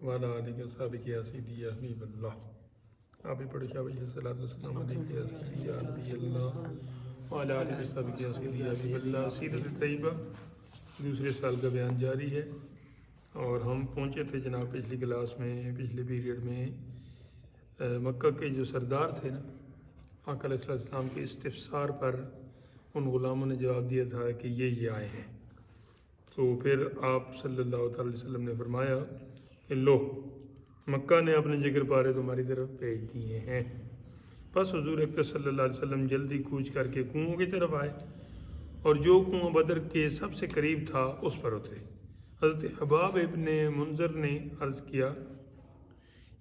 والا علیہ صابق یا سیدی یا حبیب اللہ. آپ بھی پڑھو شاہ بھائی صلاۃ والسلام علیہ یا سیدی یا نبی اللہ والا علیہ صابق یا سیدی یا حبیب اللہ. سیرت طیبہ دوسرے سال کا بیان جاری ہے، اور ہم پہنچے تھے جناب پچھلی کلاس میں، پچھلے پیریڈ میں مکہ کے جو سردار تھے نا، آقا علیہ السلام کے استفسار پر ان غلاموں نے جواب دیا تھا کہ یہ آئے ہیں. تو پھر آپ صلی اللہ تعالی وسلم نے فرمایا کہ لو مکہ نے اپنے ذکر پارے تمہاری طرف بھیج دیے ہیں. بس حضور اکرم صلی اللہ علیہ وسلم جلدی کوچ کر کے کنوؤں کی طرف آئے، اور جو کنواں بدر کے سب سے قریب تھا اس پر اترے. حضرت حباب ابن منذر نے عرض کیا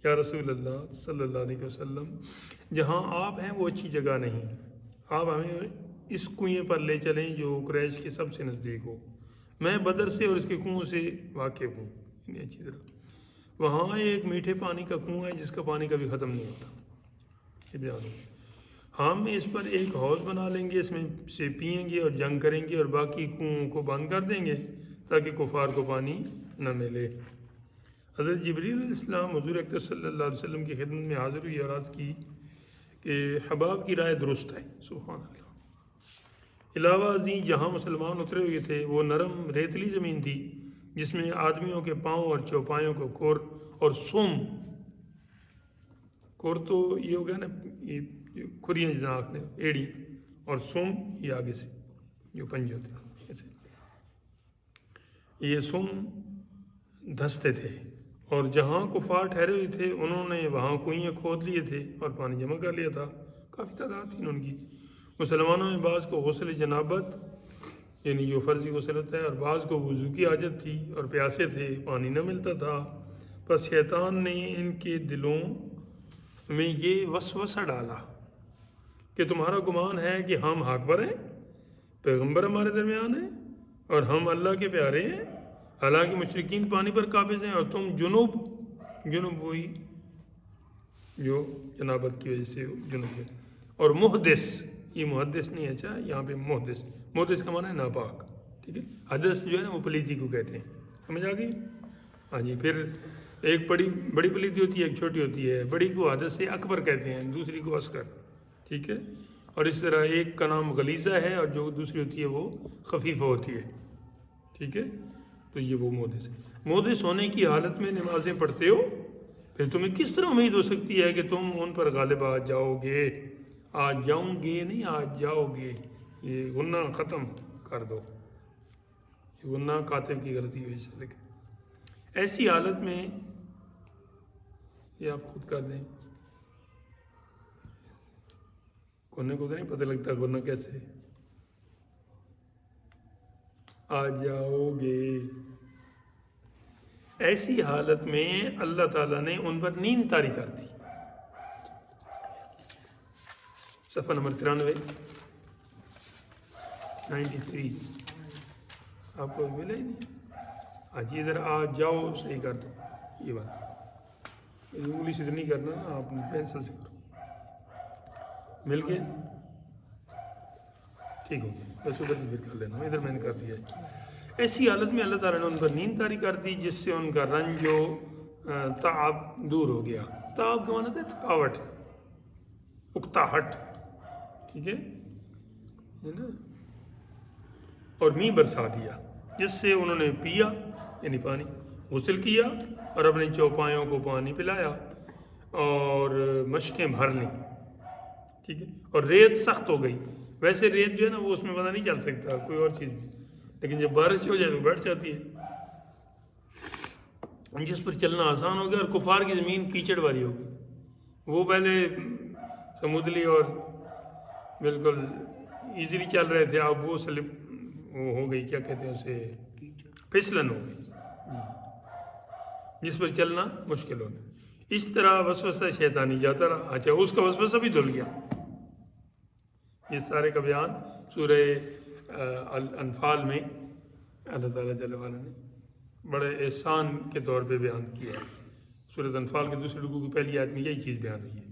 یا رسول اللہ صلی اللہ علیہ وسلم، جہاں آپ ہیں وہ اچھی جگہ نہیں، آپ ہمیں اس کنویں پر لے چلیں جو قریش کے سب سے نزدیک ہو. میں بدر سے اور اس کے کنووں سے واقف ہوں اچھی طرح. وہاں ایک میٹھے پانی کا کنواں ہے جس کا پانی کبھی ختم نہیں ہوتا. یہ بیان ہو، ہم اس پر ایک حوض بنا لیں گے، اس میں سے پئیں گے اور جنگ کریں گے، اور باقی کنووں کو بند کر دیں گے تاکہ کفار کو پانی نہ ملے. حضرت جبریل علیہ السلام حضور اکرم صلی اللہ علیہ وسلم کی خدمت میں حاضر ہوئی اور عرض کی کہ حباب کی رائے درست ہے. سبحان اللہ. علاوہ ازیں جہاں مسلمان اترے ہوئے تھے وہ نرم ریتلی زمین تھی جس میں آدمیوں کے پاؤں اور چوپایوں کو کور اور سم، کور تو یہ ہو گیا نا، یہ کھریاں جیسے آنکھ نے ایڑی، اور سم یہ آگے سے جو پنجے ہوتے ہیں ایسے، یہ سم دھنستے تھے. اور جہاں کفار ٹھہرے ہوئے تھے انہوں نے وہاں کنویں کھود لیے تھے اور پانی جمع کر لیا تھا. کافی تعداد تھی ان کی. مسلمانوں میں بعض کو غسل جنابت یعنی جو فرضی غسل ہوتا ہے، اور بعض کو وضو کی حاجت تھی اور پیاسے تھے، پانی نہ ملتا تھا. پس شیطان نے ان کے دلوں میں یہ وسوسہ ڈالا کہ تمہارا گمان ہے کہ ہم حق پر ہیں، پیغمبر ہمارے درمیان ہیں اور ہم اللہ کے پیارے ہیں، حالانکہ مشرکین پانی پر قابض ہیں اور تم جنوب وہی جو جنابت کی وجہ سے جنوب ہے. اور محدث، یہ محدث نہیں ہے، اچھا یہاں پہ محدث کا معنی ہے ناپاک. ٹھیک ہے، حدث جو ہے نا وہ پلیتی کو کہتے ہیں. سمجھ آ گئی؟ ہاں جی. پھر ایک بڑی پلیتی ہوتی ہے، ایک چھوٹی ہوتی ہے. بڑی کو حدث اکبر کہتے ہیں، دوسری کو اصغر. ٹھیک ہے. اور اس طرح ایک کا نام غلیظہ ہے اور جو دوسری ہوتی ہے وہ خفیفہ ہوتی ہے. ٹھیک ہے. تو یہ وہ محدث ہونے کی حالت میں نمازیں پڑھتے ہو، پھر تمہیں کس طرح امید ہو سکتی ہے کہ تم ان پر غالب آ جاؤ گے؟ آج جاؤں گے نہیں، آج جاؤ گے. یہ غنہ ختم کر دو، یہ غنہ کاتب کی غلطی ہوئی سے. لیکن ایسی حالت میں یہ آپ خود کر دیں، غنہ کو تو نہیں پتہ لگتا غنہ کیسے. آ جاؤ گے. ایسی حالت میں اللہ تعالیٰ نے ان پر نیند طاری کر دی. صفحہ نمبر 93 آپ کو ملا ہی نہیں. آج ادھر آ جاؤ صحیح کر دو. یہ بات انگلی سے نہیں کرنا نا، آپ پینسل سے کرو. مل گیا؟ ٹھیک ہو گیا. بس ادھر بھی پھر کر لینا، ادھر میں نے کر دیا. ایسی حالت میں اللہ تعالیٰ نے ان پر نیند طاری کر دی جس سے ان کا رنج و تعب دور ہو گیا. تعب کا معنی ہے تھکاوٹ، اکتاہٹ. ٹھیک ہے نا. اور می برسا دیا جس سے انہوں نے پیا یعنی پانی، غسل کیا اور اپنے چوپایوں کو پانی پلایا اور مشقیں بھر لیں. ٹھیک ہے. اور ریت سخت ہو گئی. ویسے ریت جو ہے نا وہ اس میں پتہ نہیں چل سکتا کوئی اور چیز بھی، لیکن جب بارش ہو جائے تو بیٹھ جاتی ہے، جس پر چلنا آسان ہو گیا. اور کفار کی زمین کیچڑ والی ہو گئی. وہ پہلے سمودلی اور بالکل ایزیلی چل رہے تھے، اب وہ سلپ ہو گئی، کیا کہتے ہیں اسے، پھسلن ہو گئی جس پر چلنا مشکل ہو گیا. اس طرح وسوسہ شیطانی جاتا رہا. اچھا، اس کا وسوسہ بھی دھل گیا. یہ سارے کا بیان سورہ الانفال میں اللہ تعالیٰ جل وعلا نے بڑے احسان کے طور پہ بیان کیا ہے. سورہ الانفال کے دوسرے رکوع کی پہلی آیت میں یہی چیز بیان ہوئی ہے.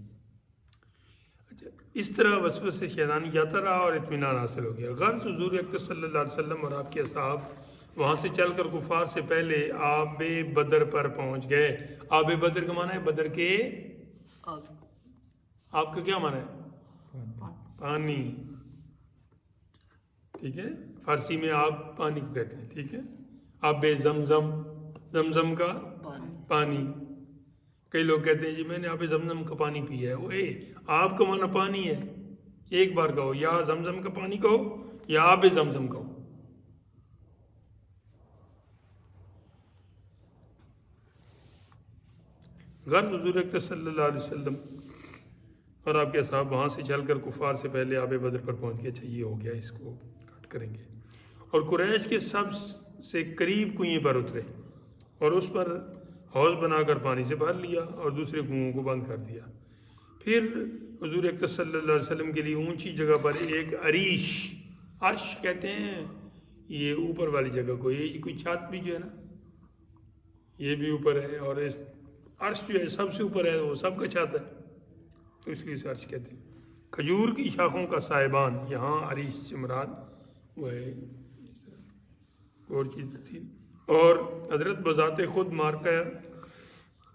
اچھا، اس طرح وسوسے شیطانی جاتا رہا اور اطمینان حاصل ہو گیا. غرض حضور اکرم صلی اللہ علیہ وسلم اور آپ کے اصحاب وہاں سے چل کر کفار سے پہلے آب بدر پر پہنچ گئے. آب بدر کا معنی ہے بدر کے آپ کا کیا معنی ہے؟ پانی. ٹھیک ہے، فارسی میں آپ پانی کو کہتے ہیں. ٹھیک ہے، آب زمزم، زمزم کا پانی. کئی لوگ کہتے ہیں جی میں نے آب زمزم کا پانی پیا ہے. وہ آپ کا معنی پانی ہے. ایک بار کہو، یا زمزم کا پانی کہو یا آب زمزم کہو. غرض حضور اکرم صلی اللہ علیہ وسلم اور آپ کے اصحاب وہاں سے چل کر کفار سے پہلے آب بدر پر پہنچ گئے. اچھا یہ ہو گیا، اس کو کٹ کریں گے. اور قریش کے سب سے قریب کنویں پر اترے اور اس پر حوض بنا کر پانی سے بھر لیا اور دوسرے کنوؤں کو بند کر دیا. پھر حضور اکرم صلی اللہ علیہ وسلم کے لیے اونچی جگہ پر ایک عریش، عرش کہتے ہیں یہ اوپر والی جگہ کو، یہ کوئی چھت بھی جو ہے نا یہ بھی اوپر ہے، اور اس عرش جو ہے سب سے اوپر ہے، وہ سب کا چھت ہے، تو اس لیے سے عرش کہتے ہیں. کھجور کی شاخوں کا صاحبان، یہاں عریش سے مراد وہ ہے اور چیز تھی. اور حضرت بذات خود مارکہ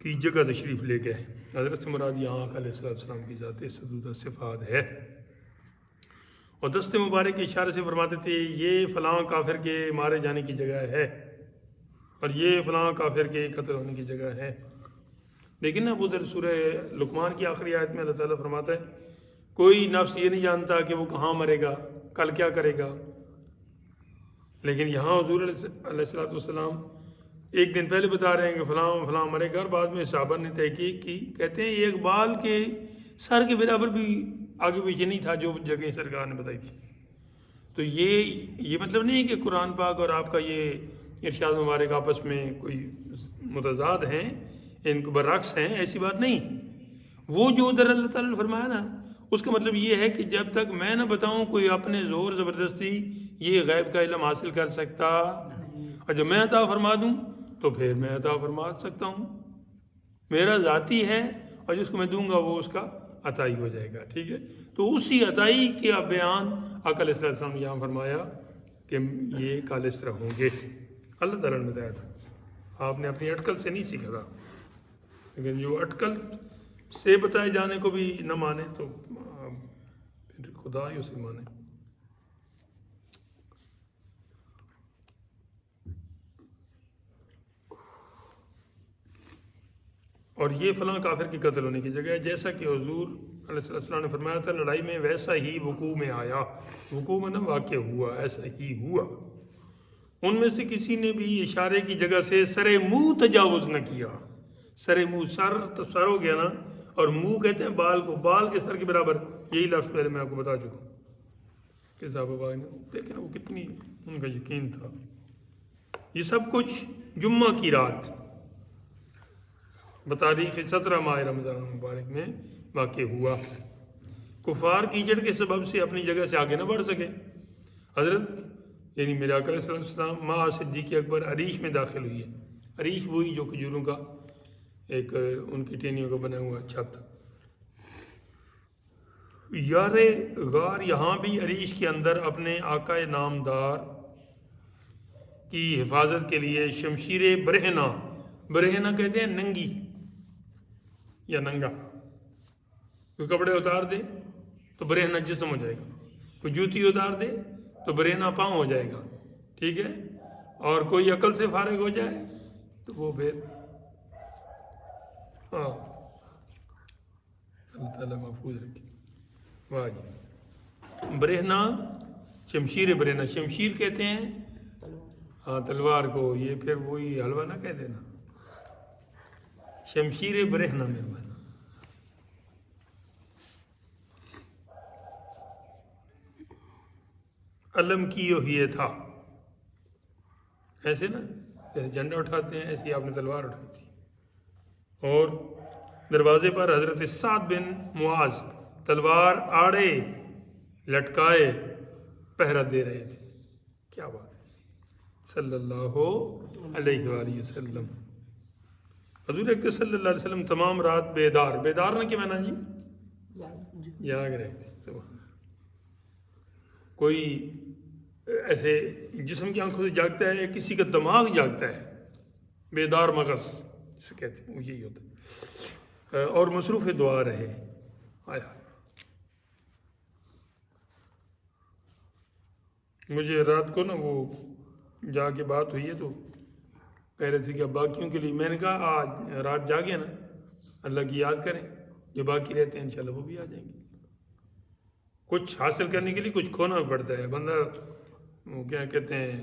کی جگہ تشریف لے گئے. حضرت سے مراد یہاں علیہ السلام کی ذات سدودہ صفات ہے. اور دست مبارک کے اشارے سے فرماتے تھے یہ فلاں کافر کے مارے جانے کی جگہ ہے اور یہ فلاں کافر کے قتل ہونے کی جگہ ہے. لیکن اب ادھر سورہ لقمان کی آخری آیت میں اللہ تعالیٰ فرماتا ہے کوئی نفس یہ نہیں جانتا کہ وہ کہاں مرے گا، کل کیا کرے گا. لیکن یہاں حضور علیہ السلام ایک دن پہلے بتا رہے ہیں کہ فلاں فلاں مرے گا، اور بعد میں صحابہ نے تحقیق کی، کہتے ہیں ایک بال کے سر کے برابر بھی آگے پیچھے نہیں تھا جو جگہ سرکار نے بتائی تھی. تو یہ مطلب نہیں کہ قرآن پاک اور آپ کا یہ ارشاد مبارک آپس میں کوئی متضاد ہیں، ان کو برعکس ہیں، ایسی بات نہیں. وہ جو ادھر اللہ تعالیٰ نے فرمایا نا، اس کا مطلب یہ ہے کہ جب تک میں نہ بتاؤں کوئی اپنے زور زبردستی یہ غیب کا علم حاصل کر سکتا، اور جب میں عطا فرما دوں تو پھر میں عطا فرما سکتا ہوں. میرا ذاتی ہے اور جس کو میں دوں گا وہ اس کا عطائی ہو جائے گا. ٹھیک ہے، تو اسی عطائی کے بیان آقا علیہ السلام نے یہاں فرمایا کہ یہ کال اس طرح ہوں گے. اللہ تعالیٰ نے بتایا تھا، آپ نے اپنی اٹکل سے نہیں سیکھا تھا. لیکن جو اٹکل سے بتائے جانے کو بھی نہ مانے تو پھر خدا ہی اسے مانے. اور یہ فلاں کافر کے قتل ہونے کی جگہ ہے، جیسا کہ حضور علیہ السلام نے فرمایا تھا لڑائی میں ویسا ہی وقوع میں آیا. وقوع میں نہ واقع ہوا، ایسا ہی ہوا. ان میں سے کسی نے بھی اشارے کی جگہ سے سر منہ تجاوز نہ کیا. سر منہ، سر تو سر ہو گیا نا، اور منہ کہتے ہیں بال کو، بال کے سر کے برابر. یہی لفظ پہلے میں آپ کو بتا چکا ہوں کہ صحابہ نے دیکھیں وہ کتنی ان کا یقین تھا. یہ سب کچھ جمعہ کی رات بتاریخ 17 ماہ رمضان مبارک میں واقع ہوا. کفار کیچڑ کے سبب سے اپنی جگہ سے آگے نہ بڑھ سکے. حضرت یعنی میرے آقا علیہ السلام ماں صدیق اکبر عریش میں داخل ہوئی ہے. عریش وہی جو کھجوروں کا ایک ان کی ٹینیوں کا بنا ہوا چھت. یار غار یہاں بھی عریش کے اندر اپنے آقا نامدار کی حفاظت کے لیے شمشیر برہنہ، برہنہ کہتے ہیں ننگی یا ننگا. کوئی کپڑے اتار دے تو برہنہ جسم ہو جائے گا، کوئی جوتی اتار دے تو برہنہ پاؤں ہو جائے گا. ٹھیک ہے، اور کوئی عقل سے فارغ ہو جائے تو وہ پھر اللہ تعالیٰ محفوظ رکھے. واہ جی. برہنہ، شمشیر برہنہ، شمشیر کہتے ہیں تلوار کو. یہ پھر وہی حلوہ نہ کہتے نا، شمشیر برہنہ مہربان. علم کی ہوئی تھا، ایسے نا جیسے جھنڈا اٹھاتے ہیں ایسے آپ نے تلوار اٹھائی تھی. اور دروازے پر حضرت سعد بن معاذ تلوار آڑے لٹکائے پہرا دے رہے تھے. کیا بات ہے، صلی اللہ علیہ وآلہ وسلم. حضور اکرم صلی اللہ علیہ وسلم تمام رات بیدار، بیدار نہ کیا معنی جی، جاگ رہے تھے. کوئی ایسے جسم کی آنکھوں سے جاگتا ہے، کسی کا دماغ جاگتا ہے، بیدار مغز جسے کہتے ہیں، وہ یہی ہوتا ہے. اور مصروف دعا رہے. آیا مجھے رات کو نا وہ جا کے بات ہوئی ہے تو کہہ رہے تھے کہ اب باقیوں کے لیے، میں نے کہا آج رات جاگے نا، اللہ کی یاد کریں، جو باقی رہتے ہیں انشاءاللہ وہ بھی آ جائیں گے. کچھ حاصل کرنے کے لیے کچھ کھونا پڑتا ہے. بندہ وہ کیا کہتے ہیں،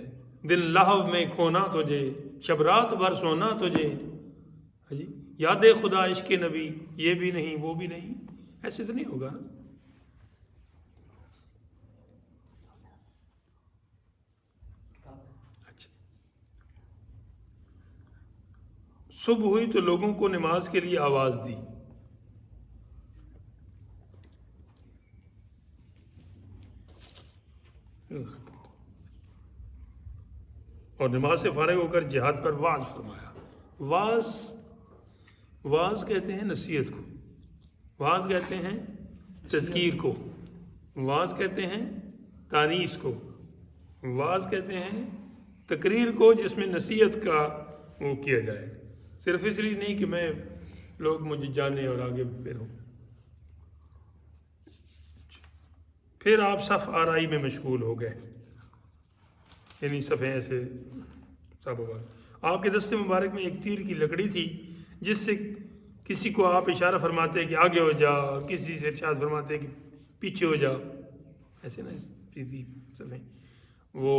دل لہو میں کھونا تجھے، شب رات بھر سونا تجھے، جی یاد خدا عشق نبی، یہ بھی نہیں وہ بھی نہیں، ایسے تو نہیں ہوگا نا. اچھا، صبح ہوئی تو لوگوں کو نماز کے لیے آواز دی. اور نماز سے فارغ ہو کر جہاد پر واعظ فرمایا. واعظ کہتے ہیں نصیحت کو، واعظ کہتے ہیں تذکیر کو، واعظ کہتے ہیں تانیث کو، واعظ کہتے ہیں تقریر کو جس میں نصیحت کا وہ کیا جائے، صرف اس لیے نہیں کہ میں لوگ مجھے جانے اور آگے پھروں. پھر آپ صف آرائی میں مشغول ہو گئے، یعنی صفیں ایسے سب ہوگا. آپ کے دستے مبارک میں ایک تیر کی لکڑی تھی جس سے کسی کو آپ اشارہ فرماتے کہ آگے ہو جا، اور کسی سے ارشاد فرماتے کہ پیچھے ہو جا، ایسے نا سیدھی صفیں. وہ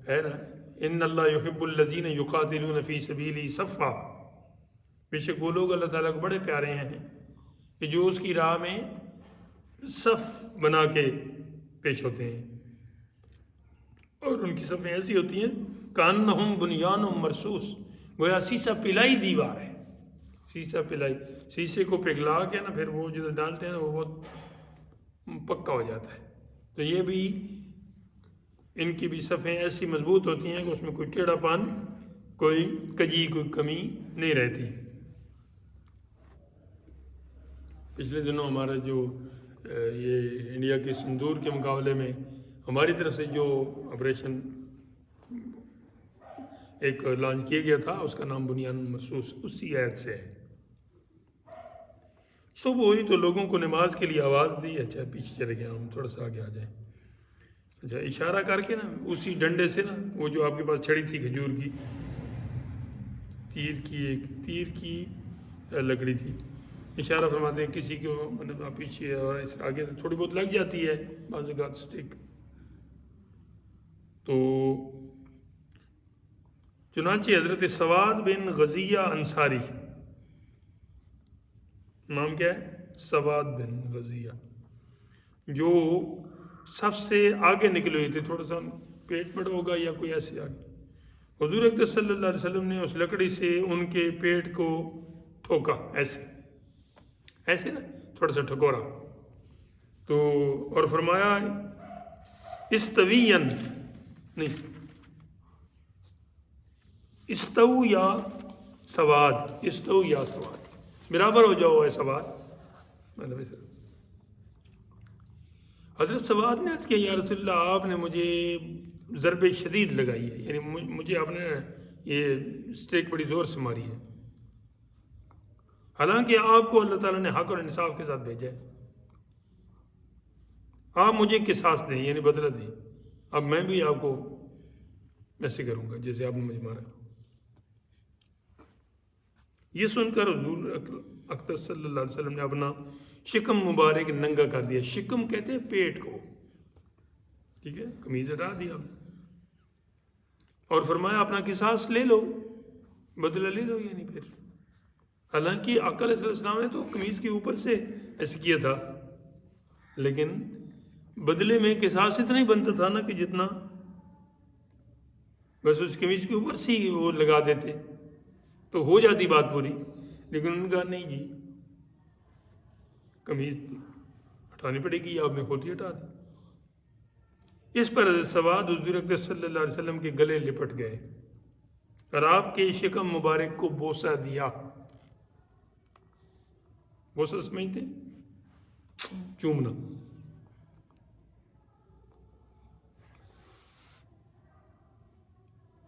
ہے نا، ان اللہ یحب الذین یقاتلون فی سبیلہ صفا، بے شک وہ لوگ اللہ تعالیٰ کو بڑے پیارے ہیں کہ جو اس کی راہ میں صف بنا کے پیش ہوتے ہیں. اور ان کی صفیں ایسی ہوتی ہیں کانہم بنیان مرصوص، گویا سیسہ پلائی دیوار ہے. سیسہ پلائی، سیسے کو پگھلا کے نا پھر وہ جو ڈالتے ہیں نا وہ بہت پکا ہو جاتا ہے. تو یہ بھی ان کی بھی صفیں ایسی مضبوط ہوتی ہیں کہ اس میں کوئی ٹیڑھا پن، کوئی کجی، کوئی کمی نہیں رہتی. پچھلے دنوں ہمارا جو یہ انڈیا کے سندور کے مقابلے میں ہماری طرف سے جو آپریشن ایک لانچ کیا گیا تھا، اس کا نام بنیان مرصوص اسی آیت سے ہے. صبح ہوئی تو لوگوں کو نماز کے لیے آواز دی. اچھا پیچھے چلے گئے ہم، تھوڑا سا آگے آ جائیں. اچھا اشارہ کر کے نا اسی ڈنڈے سے نا، وہ جو آپ کے پاس چھڑی تھی کھجور کی، تیر کی لکڑی تھی، اشارہ فرماتے ہیں کسی کو مطلب پیچھے اور آگے تھوڑی بہت لگ جاتی ہے بعض اوقات اسٹک. تو چنانچہ حضرت سواد بن غزیہ انصاری، نام کیا ہے؟ سواد بن غزیہ، جو سب سے آگے نکلے ہوئے تھے، تھوڑا سا پیٹ بڑا ہوگا یا کوئی ایسے آگے. حضور اکرم صلی اللہ علیہ وسلم نے اس لکڑی سے ان کے پیٹ کو ٹھوکا، ایسے نا تھوڑا سا ٹھکورا. تو اور فرمایا استوین، نہیں استو یا سواد، استو یا سواد، برابر ہو جاؤ اے سواد. مطلب حضرت سواد نے عرض کیا یا رسول اللہ، آپ نے مجھے ضرب شدید لگائی ہے، یعنی مجھے آپ نے یہ اسٹیک بڑی زور سے ماری ہے، حالانکہ آپ کو اللہ تعالیٰ نے حق اور انصاف کے ساتھ بھیجا ہے. آپ مجھے قصاص دیں، یعنی بدلہ دیں، اب میں بھی آپ کو ایسے کروں گا جیسے آپ نے مجھے مارا. یہ سن کر حضور اکرم صلی اللہ علیہ وسلم نے اپنا شکم مبارک ننگا کر دیا. شکم کہتے ہیں پیٹ کو، ٹھیک ہے، قمیض ہٹا دیا اور فرمایا اپنا قصاص لے لو، بدلہ لے لو. یعنی پھر حالانکہ آقا علیہ السلام نے تو قمیض کے اوپر سے ایسے کیا تھا، لیکن بدلے میں قصاص اتنا ہی بنتا تھا نا کہ جتنا بس اس قمیض کے اوپر سے ہی وہ لگا دیتے تو ہو جاتی بات پوری. لیکن ان کا نہیں جی، قمیض ہٹانی پڑے گی، آپ نے خود ہی ہٹا دی. اس پر حضرت سواد حضور اکرم صلی اللہ علیہ وسلم کے گلے لپٹ گئے اور آپ کے شکم مبارک کو بوسہ دیا. بوسہ سمجھتے ہیں؟ چومنا.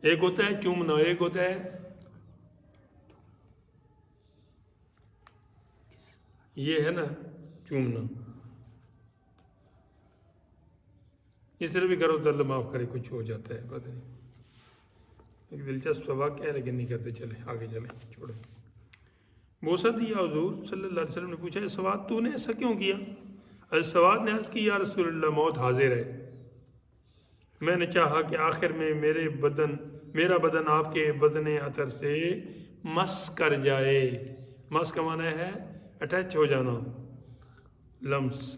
ایک ہوتا ہے چومنا، ایک ہوتا ہے یہ ہے نا چومنا. اس طرح بھی کرو تو اللہ معاف کرے، کچھ ہو جاتا ہے، پتہ نہیں. ایک دلچسپ واقعہ ہے لیکن نہیں کرتے. چلے آگے چلیں، چھوڑیں. بوسہ دیا حضور صلی اللہ علیہ وسلم نے پوچھا سواد تو نے ایسا کیوں کیا؟ سواد نے عرض کی یا رسول اللہ موت حاضر ہے، میں نے چاہا کہ آخر میں میرا بدن آپ کے بدن عطر سے مس کر جائے. مس کا معنی ہے اٹیچ ہو جانا، لمس.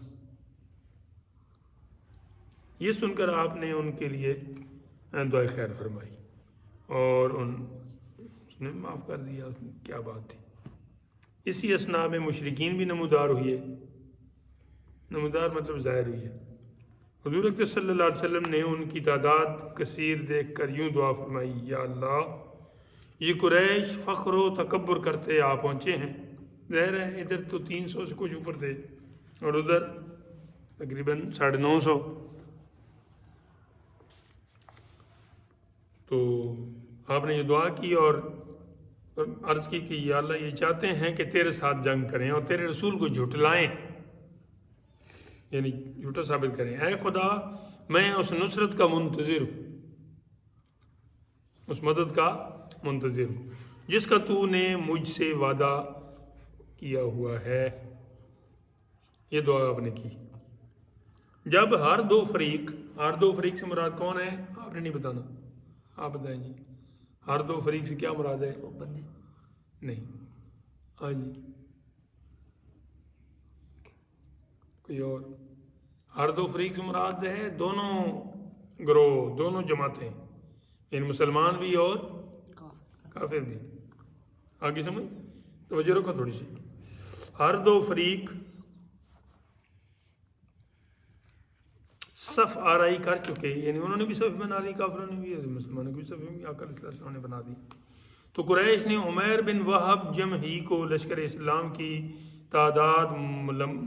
یہ سن کر آپ نے ان کے لیے دعائے خیر فرمائی اور اس نے معاف کر دیا. اس میں کیا بات تھی. اسی اثناء میں مشرکین بھی نمودار ہوئی ہے. نمودار مطلب ظاہر ہوئی ہے. حضور اکرم صلی اللہ علیہ وسلم نے ان کی تعداد کثیر دیکھ کر یوں دعا فرمائی یا اللہ یہ قریش فخر و تکبر کرتے آ پہنچے ہیں. ظاہر ہے ادھر تو 300 سے کچھ اوپر تھے اور ادھر تقریباً 950. تو آپ نے یہ دعا کی اور عرض کی کہ یا اللہ یہ چاہتے ہیں کہ تیرے ساتھ جنگ کریں اور تیرے رسول کو جھٹلائیں، یعنی جھوٹا ثابت کریں. اے خدا میں اس نصرت کا منتظر ہوں، اس مدد کا منتظر ہوں جس کا تو نے مجھ سے وعدہ کیا ہوا ہے. یہ دعا آپ نے کی. جب ہر دو فریق سے مراد کون ہے آپ نے نہیں بتانا، آپ بتائیں جی. ہر دو فریق سے کیا مراد ہے؟ نہیں. ہاں جی کوئی اور؟ ہر دو فریق سے مراد ہے دونوں گروہ، دونوں جماعتیں، یعنی مسلمان بھی اور کافر بھی. آگے سمجھ توجہ رکھو تھوڑی سی. ہر دو فریق صف آرائی کر چکے، یعنی انہوں نے بھی صف بنا لی، کافروں نے بھی، مسلمانوں کی بھی صف آ کر اسلام نے بنا دی. تو قریش نے عمیر بن وہب جمحی کو لشکر اسلام کی تعداد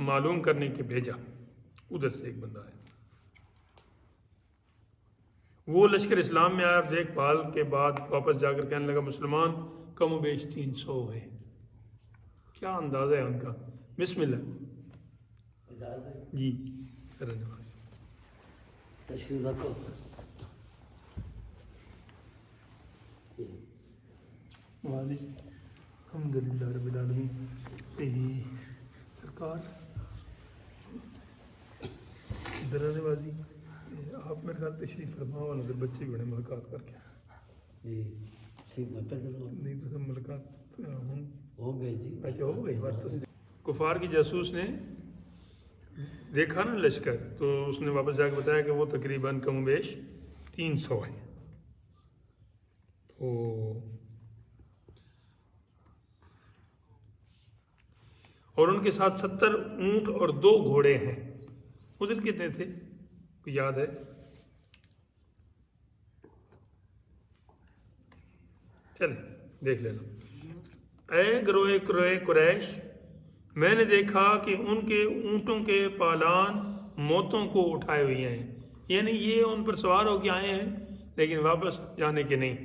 معلوم کرنے کے بھیجا. ادھر سے ایک بندہ ہے، وہ لشکر اسلام میں آیا. دیکھ بھال کے بعد واپس جا کر کہنے لگا مسلمان کم و بیش 300 ہے. کیا اندازہ ہے ان کا. بسم اللہ جی تشریف رکھو. الحمد للہ رب العالمین. سرکار درانے بازی آپ میرے خیال تشریف فرما والا پھر بچے بھی بڑے ملاقات کر کے جی ٹھیک ہے. نہیں تو سب ملاقات ہو گئی جی. اچھا ہو گئی بات. تو کفار کی جاسوس نے دیکھا نا لشکر، تو اس نے واپس جا کے بتایا کہ وہ تقریباً کم و بیش 300 ہیں. اور ان کے ساتھ 70 اونٹ اور 2 گھوڑے ہیں. ادھر کتنے تھے کوئی یاد ہے؟ چلیں دیکھ لینا. اے گروہ قریش میں نے دیکھا کہ ان کے اونٹوں کے پالان موتوں کو اٹھائے ہوئے ہیں، یعنی یہ ان پر سوار ہو کے آئے ہیں لیکن واپس جانے کے نہیں.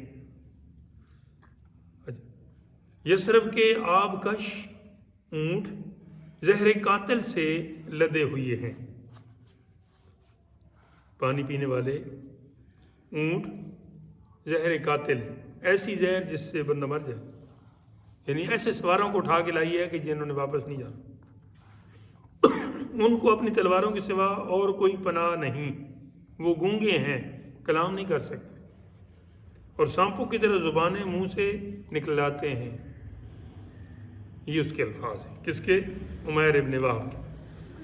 یثرب کے آبکش اونٹ زہر قاتل سے لدے ہوئے ہیں. پانی پینے والے اونٹ، زہر قاتل، ایسی زہر جس سے بندہ مر جائے، یعنی ایسے سواروں کو اٹھا کے لائی ہے کہ جنہوں نے واپس نہیں جانا. ان کو اپنی تلواروں کے سوا اور کوئی پناہ نہیں. وہ گونگے ہیں، کلام نہیں کر سکتے، اور سانپوں کی طرح زبانیں منہ سے نکلاتے ہیں. یہ اس کے الفاظ ہیں. کس کے؟ عمیر ابن وہب کے.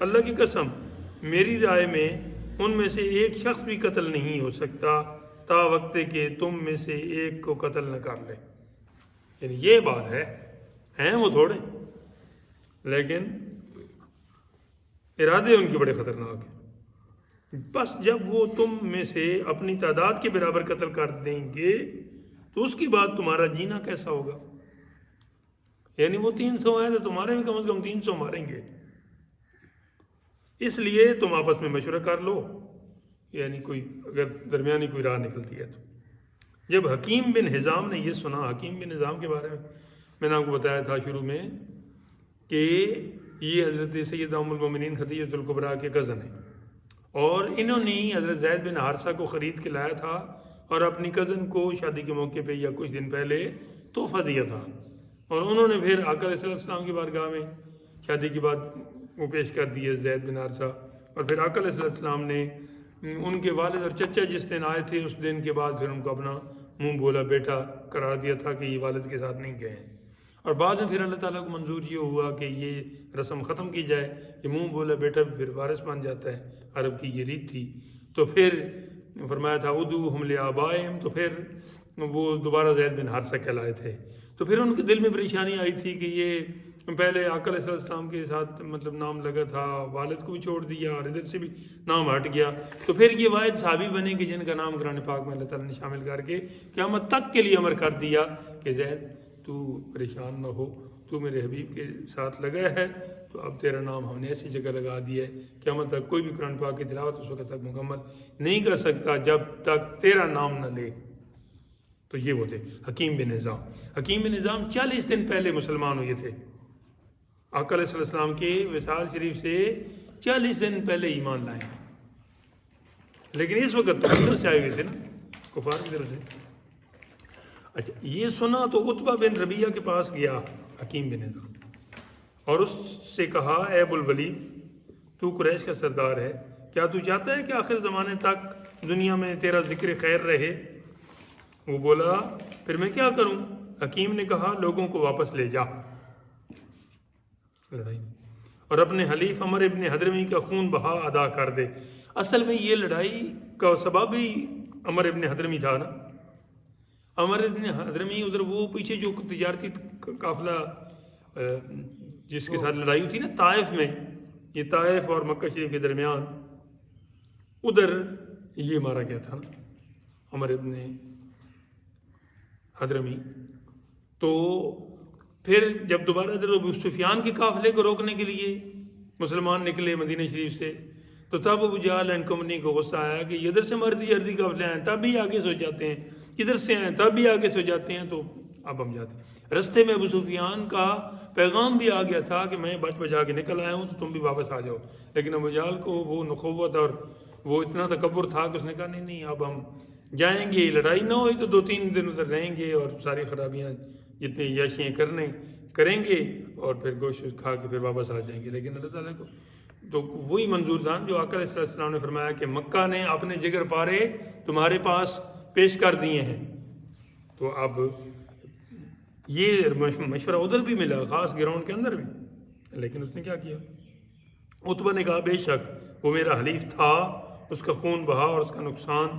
اللہ کی قسم میری رائے میں ان میں سے ایک شخص بھی قتل نہیں ہو سکتا تا وقت کہ تم میں سے ایک کو قتل نہ کر لے. یعنی یہ بات ہے، ہیں وہ تھوڑے لیکن ارادے ان کے بڑے خطرناک ہیں. بس جب وہ تم میں سے اپنی تعداد کے برابر قتل کر دیں گے تو اس کے بعد تمہارا جینا کیسا ہوگا. یعنی وہ 300 ہیں تو تمہارے بھی کم از کم 300 ماریں گے. اس لیے تم آپس میں مشورہ کر لو، یعنی کوئی اگر درمیانی کوئی راہ نکلتی ہے تو. جب حکیم بن حزام نے یہ سنا، حکیم بن حزام کے بارے میں نے آپ کو بتایا تھا شروع میں کہ یہ حضرت سیدہ ام المومنین خدیجہ الکبریٰ کے کزن ہیں، اور انہوں نے حضرت زید بن حارثہ کو خرید کے لایا تھا اور اپنی کزن کو شادی کے موقع پہ یا کچھ دن پہلے تحفہ دیا تھا، اور انہوں نے پھر آقا علیہ السلام کی بارگاہ میں شادی کے بعد وہ پیش کر دیے زید بن حارثہ، اور پھر آقا علیہ السلام نے ان کے والد اور چچا جس دن آئے تھے اس دن کے بعد پھر ان کو اپنا منہ بولا بیٹا قرار دیا تھا کہ یہ والد کے ساتھ نہیں گئے ہیں، اور بعد میں پھر اللہ تعالیٰ کو منظور یہ ہوا کہ یہ رسم ختم کی جائے، یہ منہ بولا بیٹا بھی پھر وارث بن جاتا ہے، عرب کی یہ ریت تھی، تو پھر فرمایا تھا ادعوہم لآبائہم، تو پھر وہ دوبارہ زید بن حارثہ کہلائے تھے، تو پھر ان کے دل میں پریشانی آئی تھی کہ یہ پہلے آقا علیہ السلام کے ساتھ مطلب نام لگا تھا، والد کو بھی چھوڑ دیا اور ادھر سے بھی نام ہٹ گیا، تو پھر یہ واحد صحابی بنے کہ جن کا نام قرآن پاک میں اللہ تعالیٰ نے شامل کر کے قیامت تک کے لیے امر کر دیا کہ زید تو پریشان نہ ہو، تو میرے حبیب کے ساتھ لگا ہے، تو اب تیرا نام ہم نے ایسی جگہ لگا دیا ہے قیامت تک کوئی بھی قرآن پاک کی تلاوت اس وقت تک مکمل نہیں کر سکتا جب تک تیرا نام نہ لے۔ تو یہ وہ تھے حکیم بن حزام۔ حکیم بن حزام 40 دن پہلے مسلمان ہوئے تھے، آقا علیہ السلام کے وصال شریف سے 40 دن پہلے ایمان لائے، لیکن اس وقت تو ادھر سے آئے ہوئے تھے نا، کفار کی طرف سے۔ اچھا، یہ سنا تو عتبہ بن ربیعہ کے پاس گیا حکیم بن حزام اور اس سے کہا اے ابو الولید، تو قریش کا سردار ہے، کیا تو چاہتا ہے کہ آخر زمانے تک دنیا میں تیرا ذکر خیر رہے؟ وہ بولا پھر میں کیا کروں؟ حکیم نے کہا لوگوں کو واپس لے جا، لڑائی اور اپنے حلیف عمر ابن حضرمی کا خون بہا ادا کر دے۔ اصل میں یہ لڑائی کا سبب ہی عمر ابن حضرمی تھا نا، عمر ابن حضرمی ادھر وہ پیچھے جو تجارتی قافلہ جس کے ساتھ لڑائی ہوئی تھی نا طائف میں، یہ طائف اور مکہ شریف کے درمیان، ادھر یہ مارا گیا تھا نا عمر ابن حضرمی۔ تو پھر جب دوبارہ ادھر ابو سفیان کے قافلے کو روکنے کے لیے مسلمان نکلے مدینہ شریف سے، تو تب ابو جہل اینڈ کمپنی کو غصہ آیا کہ ادھر سے مرضی عرضی قافلے آئیں تب بھی آگے سو جاتے ہیں، ادھر سے آئیں تب بھی آگے سو جاتے ہیں، تو اب ہم جاتے ہیں۔ رستے میں ابو سفیان کا پیغام بھی آ گیا تھا کہ میں بچ بچا کے نکل آیا ہوں تو تم بھی واپس آ جاؤ، لیکن ابو جہل کو وہ نخوت اور وہ اتنا تکبر تھا کہ اس نے کہا نہیں نہیں اب ہم جائیں گے، لڑائی نہ ہوئی تو 2-3 دن ادھر رہیں گے اور ساری خرابیاں جتنی یاشیاں کریں گے اور پھر گوشت کھا کے پھر واپس آ جائیں گے، لیکن اللہ تعالیٰ کو تو وہی منظور تھا جو آقا علیہ السلام نے فرمایا کہ مکہ نے اپنے جگر پارے تمہارے پاس پیش کر دیے ہیں۔ تو اب یہ مشورہ ادھر بھی ملا، خاص گراؤنڈ کے اندر بھی، لیکن اس نے کیا کیا؟ عتبہ نے کہا بے شک وہ میرا حلیف تھا، اس کا خون بہا اور اس کا نقصان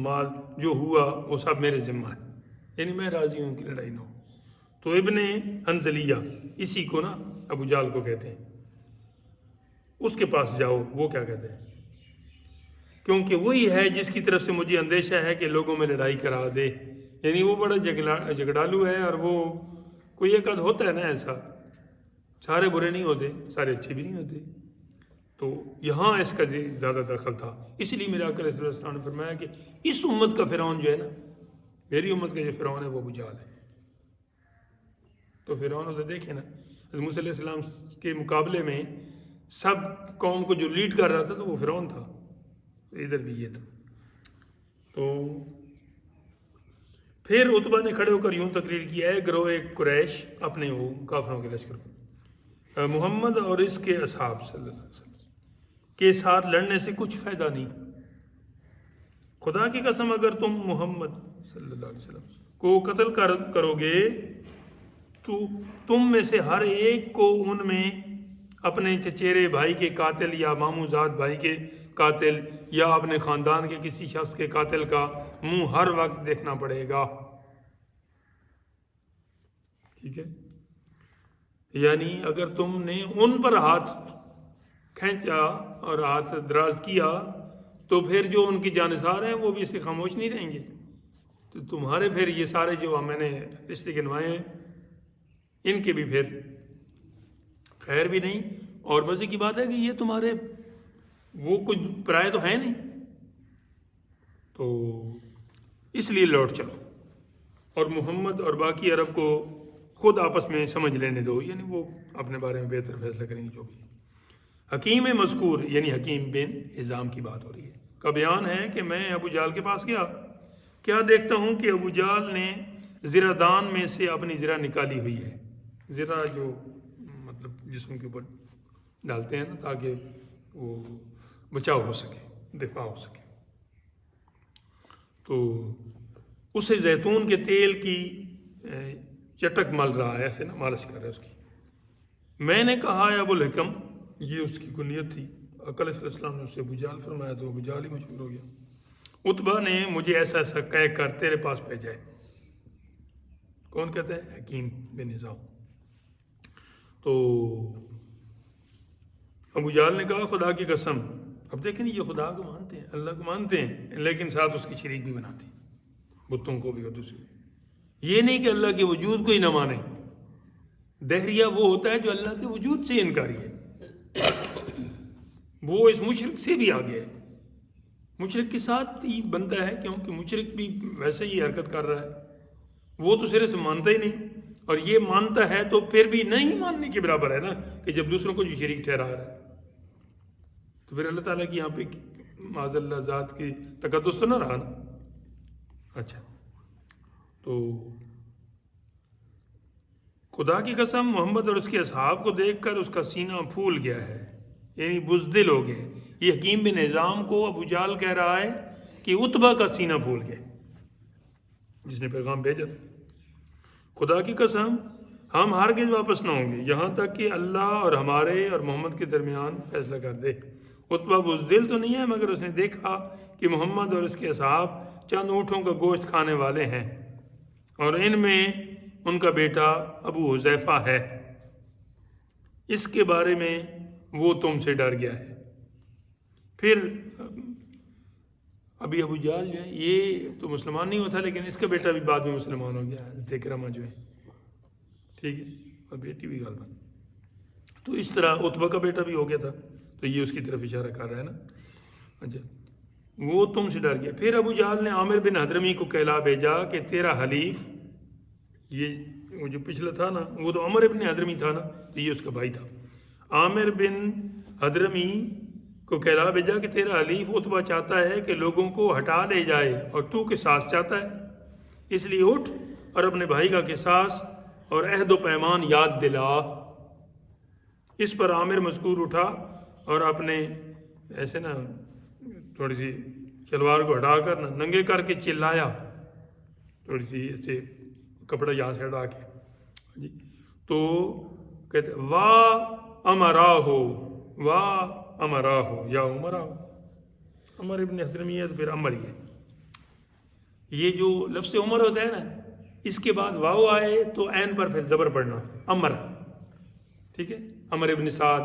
مال جو ہوا وہ سب میرے ذمہ ہے، یعنی میں راضی ہوں کہ لڑائی نہ ہو۔ تو ابن حنظلیہ، اسی کو نا ابو جہل کو کہتے ہیں، اس کے پاس جاؤ، وہ کیا کہتے ہیں؟ کیونکہ وہی ہے جس کی طرف سے مجھے اندیشہ ہے کہ لوگوں میں لڑائی کرا دے، یعنی وہ بڑا جھگڑالو ہے، اور وہ کوئی ایک آدھ ہوتا ہے نا ایسا، سارے برے نہیں ہوتے، سارے اچھے بھی نہیں ہوتے، تو یہاں اس کا زیادہ دخل تھا۔ اس لیے میرے آقا علیہ السلام نے فرمایا کہ اس امت کا فرعون جو ہے نا، میری امت کا جو فرعون ہے وہ ابو جہل ہے۔ تو فرعون ادھر دیکھیں نا، حضرت موسیٰ علیہ السلام کے مقابلے میں سب قوم کو جو لیڈ کر رہا تھا تو وہ فرعون تھا، ادھر بھی یہ تھا۔ تو پھر عتبہ نے کھڑے ہو کر یوں تقریر کی، اے گروہ قریش، اپنے وہ کافروں کے لشکر کو، محمد اور اس کے اصحاب صلی اللہ علیہ وسلم کے ساتھ لڑنے سے کچھ فائدہ نہیں، خدا کی قسم اگر تم محمد صلی اللہ علیہ وسلم کو قتل کرو گے تو تم میں سے ہر ایک کو ان میں اپنے چچیرے بھائی کے قاتل یا ماموزاد بھائی کے قاتل یا اپنے خاندان کے کسی شخص کے قاتل کا منہ ہر وقت دیکھنا پڑے گا، ٹھیک ہے؟ یعنی اگر تم نے ان پر ہاتھ کھینچا اور ہاتھ دراز کیا تو پھر جو ان کی جانثار ہیں وہ بھی اس سے خاموش نہیں رہیں گے، تو تمہارے پھر یہ سارے جو میں نے رشتے گنوائے ہیں ان کے بھی پھر خیر بھی نہیں، اور مزے کی بات ہے کہ یہ تمہارے وہ کچھ پرائے تو ہیں نہیں۔ تو اس لیے لوٹ چلو اور محمد اور باقی عرب کو خود آپس میں سمجھ لینے دو، یعنی وہ اپنے بارے میں بہتر فیصلہ کریں گے جو بھی۔ حکیم مذکور یعنی حکیم بن حزام کی بات ہو رہی ہے، کا بیان ہے کہ میں ابو جہل کے پاس گیا، کیا دیکھتا ہوں کہ ابو جہل نے زرہ دان میں سے اپنی زرہ نکالی ہوئی ہے، زرہ جو مطلب جسم کے اوپر ڈالتے ہیں نا تاکہ وہ بچاؤ ہو سکے، دفاع ہو سکے، تو اسے زیتون کے تیل کی چٹک مل رہا ہے، ایسے نا مالش کر رہا ہے اس کی۔ میں نے کہا ابو الحکم، یہ اس کی کنیت تھی، علیہ السلام نے اسے ابو جہل فرمایا تو ابو جہل ہی مشہور ہو گیا۔ عتبہ نے مجھے ایسا ایسا کہہ کر تیرے پاس بھیجا ہے۔ کون کہتا ہے؟ حکیم بن حزام۔ تو ابو جہل نے کہا خدا کی قسم، اب دیکھیں یہ خدا کو مانتے ہیں، اللہ کو مانتے ہیں، لیکن ساتھ اس کی شریک بھی بناتے ہیں، بتوں کو بھی اور دوسرے۔ یہ نہیں کہ اللہ کے وجود کو ہی نہ مانے، دہریہ وہ ہوتا ہے جو اللہ کے وجود سے انکاری ہے، وہ اس مشرک سے بھی آگے ہے، مشرک کے ساتھ ہی بنتا ہے، کیونکہ مشرک بھی ویسے ہی حرکت کر رہا ہے، وہ تو سرے سے مانتا ہی نہیں، اور یہ مانتا ہے تو پھر بھی نہیں ماننے کے برابر ہے نا، کہ جب دوسروں کو جو شریک ٹھہرا رہا ہے تو پھر اللہ تعالیٰ کی یہاں پہ معاذ اللہ ذات کی تقدس تو نہ رہا نا۔ اچھا، تو خدا کی قسم محمد اور اس کے اصحاب کو دیکھ کر اس کا سینہ پھول گیا ہے، یعنی بزدل ہو گئے۔ یہ حکیم بن حزام کو ابو جہل کہہ رہا ہے کہ عتبہ کا سینہ پھول گیا جس نے پیغام بھیجا تھا۔ خدا کی قسم ہم ہرگز واپس نہ ہوں گے یہاں تک کہ اللہ اور ہمارے اور محمد کے درمیان فیصلہ کر دے۔ عتبہ بزدل تو نہیں ہے، مگر اس نے دیکھا کہ محمد اور اس کے اصحاب چند اونٹوں کا گوشت کھانے والے ہیں، اور ان میں ان کا بیٹا ابو حذیفہ ہے، اس کے بارے میں وہ تم سے ڈر گیا ہے۔ پھر ابھی ابو جہل جو ہے یہ تو مسلمان نہیں ہوتا، لیکن اس کا بیٹا بھی بعد میں مسلمان ہو گیا، ذکرمہ جو ہے، ٹھیک ہے، اور بیٹی بھی غالباً۔ تو اس طرح عتبہ کا بیٹا بھی ہو گیا تھا، تو یہ اس کی طرف اشارہ کر رہا ہے نا۔ اچھا، وہ تم سے ڈر گیا۔ پھر ابو جہل نے عامر بن حضرمی کو کہلا بھیجا کہ تیرا حلیف، یہ وہ جو پچھلا تھا نا وہ تو عمر بن حضرمی تھا نا، تو یہ اس کا بھائی تھا۔ عامر بن حضرمی کو کہلا بھیجا کہ تیرا حلیف عتبہ چاہتا ہے کہ لوگوں کو ہٹا لے جائے اور تو قصاص چاہتا ہے، اس لیے اٹھ اور اپنے بھائی کا قصاص اور عہد و پیمان یاد دلا۔ اس پر عامر مذکور اٹھا اور اپنے ایسے نا تھوڑی سی شلوار کو ہٹا کر نا ننگے کر کے چلایا، تھوڑی سی ایسے کپڑا یہاں سے ہٹا کے جی، تو کہتے واہ امرا ہو، واہ امرا ہو یا عمرا ہو، عمر ابن حضرمی ہے تو پھر عمر ہی ہے۔ یہ جو لفظ عمر ہوتا ہے نا، اس کے بعد واو آئے تو عین پر پھر زبر پڑھنا، عمر، ٹھیک ہے۔ عمر ابن سعد،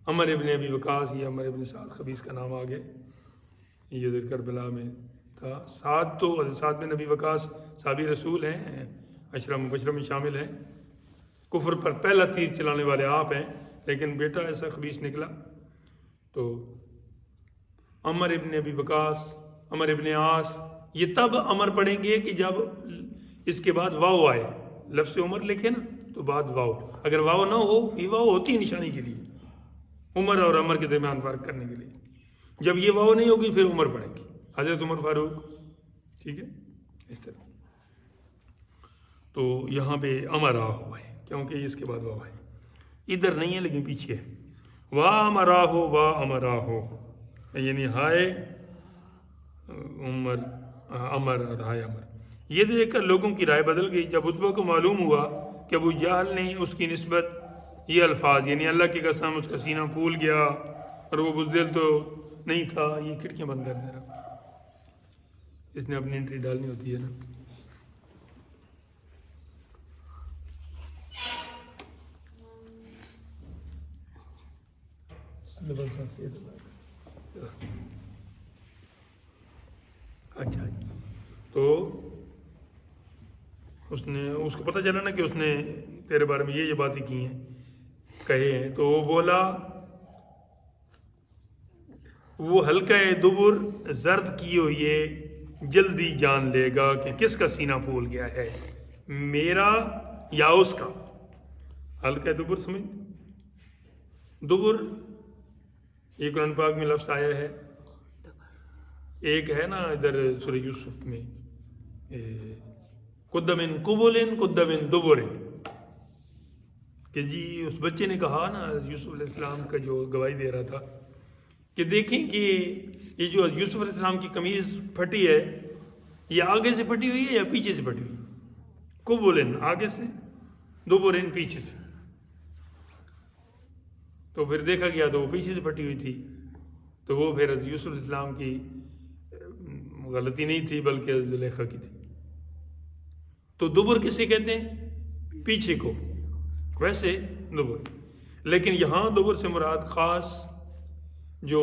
عمر ابن ابی وقاص، یہ عمر ابن سعد خبیث کا نام آگے، یہ ادھر کربلا میں تھا۔ سعد تو سعد بن ابی وقاص صحابی رسول ہیں، عشرہ مبشرہ میں شامل ہیں، کفر پر پہلا تیر چلانے والے آپ ہیں، لیکن بیٹا ایسا خبیث نکلا۔ تو عمر ابن ابی وقاص، عمر ابن عاص، یہ تب عمر پڑھیں گے کہ جب اس کے بعد واو آئے، لفظ عمر لکھے نا تو بعد واو، اگر واو نہ ہو، یہ واو ہوتی ہے نشانی کے لیے، عمر اور عمر کے درمیان فرق کرنے کے لیے، جب یہ واو نہیں ہوگی پھر عمر پڑھیں گی، حضرت عمر فاروق، ٹھیک ہے، اس طرح۔ تو یہاں پہ امرا ہوا ہے کیونکہ اس کے بعد واو ہے، ادھر نہیں ہے لیکن پیچھے ہے، واہ امرا ہو، واہ امرا ہو، یعنی ہائے عمر، امر اور ہائے امر۔ یہ دیکھ کر لوگوں کی رائے بدل گئی جب عتبہ کو معلوم ہوا کہ ابو جہل نے اس کی نسبت یہ الفاظ، یعنی اللہ کی قسم اس کا سینہ پھول گیا اور وہ بزدل تو نہیں تھا۔ یہ کھڑکیاں بند کر دے رہا، اس نے اپنی انٹری ڈالنی ہوتی ہے نا۔ اچھا، تو اس کو پتہ چلا نا کہ اس نے تیرے بارے میں یہ باتیں کی ہیں، کہے ہیں، تو وہ بولا وہ حلقہ دبر زرد کی ہوئی ہے جلدی جان لے گا کہ کس کا سینہ پھول گیا ہے، میرا یا اس کا۔ حلقہ دبر سمجھ، دبر یہ قرآن پاک میں لفظ آیا ہے، ایک ہے نا ادھر سورہ یوسف میں قد من قبل قد من دبر، کہ جی اس بچے نے کہا نا یوسف علیہ السلام کا جو گواہی دے رہا تھا کہ دیکھیں کہ یہ جو یوسف علیہ السلام کی قمیض پھٹی ہے یہ آگے سے پھٹی ہوئی ہے یا پیچھے سے پھٹی ہوئی؟ قبلن آگے سے، دبرن پیچھے سے۔ تو پھر دیکھا گیا تو وہ پیچھے سے پھٹی ہوئی تھی، تو وہ پھر یوسف علیہ السلام کی غلطی نہیں تھی بلکہ زلیخا کی تھی۔ تو دبر کسے کہتے ہیں؟ پیچھے کو، ویسے دبر، لیکن یہاں دبر سے مراد خاص جو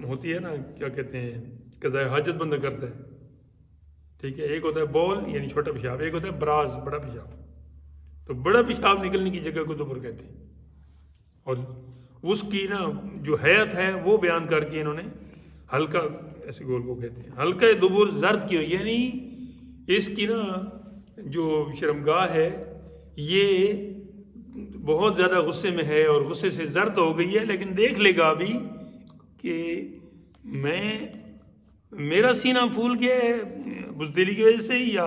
ہوتی ہے نا، کیا کہتے ہیں، قضاء حاجت بندہ کرتا ہے، ٹھیک ہے، ایک ہوتا ہے بول یعنی چھوٹا پیشاب، ایک ہوتا ہے براز بڑا پیشاب، تو بڑا پیشاب نکلنے کی جگہ کو دبر کہتے ہیں، اور اس کی نا جو حیت ہے وہ بیان کر کے انہوں نے حلقہ ایسے گول کو کہتے ہیں۔ حلقہ دبر زرد کی ہوئی، یعنی اس کی نا جو شرمگاہ ہے یہ بہت زیادہ غصے میں ہے اور غصے سے زرد ہو گئی ہے، لیکن دیکھ لے گا ابھی کہ میرا سینہ پھول گیا ہے بزدلی کی وجہ سے یا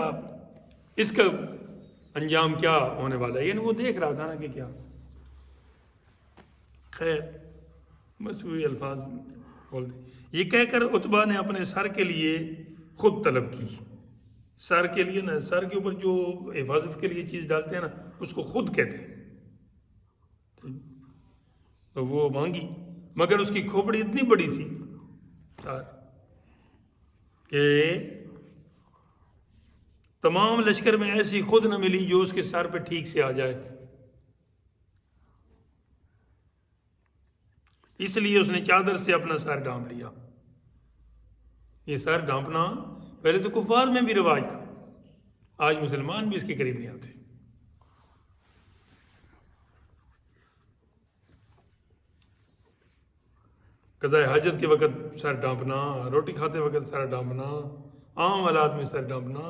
اس کا انجام کیا ہونے والا ہے، یعنی وہ دیکھ رہا تھا نا کہ کیا۔ خیر بس وہی الفاظ بولتے، یہ کہہ کر عتبہ نے اپنے سر کے لیے خود طلب کی، سر کے لیے نا، سر کے اوپر جو حفاظت کے لیے چیز ڈالتے ہیں نا اس کو خود کہتے ہیں، تو وہ مانگی، مگر اس کی کھوپڑی اتنی بڑی تھی کہ تمام لشکر میں ایسی خود نہ ملی جو اس کے سر پہ ٹھیک سے آ جائے، اس لیے اس نے چادر سے اپنا سر ڈھانپ لیا۔ یہ سر ڈھانپنا پہلے تو کفار میں بھی رواج تھا، آج مسلمان بھی اس کے قریب نہیں آتے۔ قضاء حاجت کے وقت سر ڈانپنا، روٹی کھاتے وقت سر ڈانپنا، عام حالات میں سر ڈانپنا،